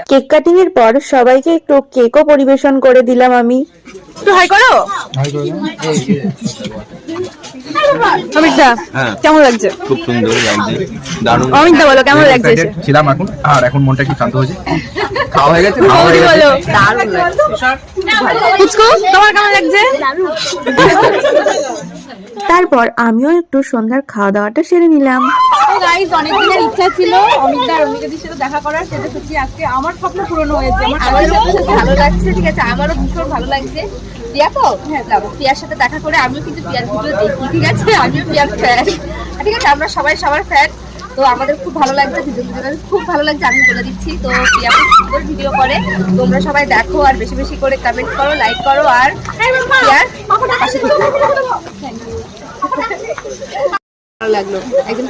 Cake cutting এর পর সবাইকে একটু কেকও পরিবেশন করে দিলাম আমি। একটু হাই করো। অমিতদা কেমন লাগছে? খুব সুন্দর লাগছে, দারুণ। অমিতদা বলো কেমন লাগছে? ছিলাম এখন, আর এখন মনটা একটু শান্ত হয়েছে। খাওয়া হয়ে গেছে, বলো দারুণ লাগছে। পুচকু তোমার কেমন লাগছে? তারপর আমিও একটু সন্ধ্যার খাওয়া দাওয়াটা সেরে নিলাম। গাইস, অনেক দিনের ইচ্ছা ছিল অমিতদা আর অমিতাদির সাথে দেখা করার, সেটা সত্যি আজকে আমার স্বপ্ন পূরণ হয়েছে। আমার ভালো লাগছে, ঠিক আছে, আমারও ভীষণ ভালো লাগছে। প্রিয়া তো হ্যাঁ যাবো, প্রিয়ার সাথে দেখা করে আমিও কিন্তু প্রিয়ার ভিডিও দেখি, ঠিক আছে, আমিও প্রিয়ার ফ্যান, ঠিক আছে, আমরা সবাই সবার ফ্যান। তো আমাদের খুব ভালো লাগছে, দুজনের খুব ভালো লাগছে, আমি বলে দিচ্ছি। তো প্রিয়া খুব সুন্দর ভিডিও করে, তোমরা সবাই দেখো আর বেশি বেশি করে কমেন্ট করো, লাইক করো, আর প্রিয়ার পাশে থেকো। ভালো লাগলো একদম।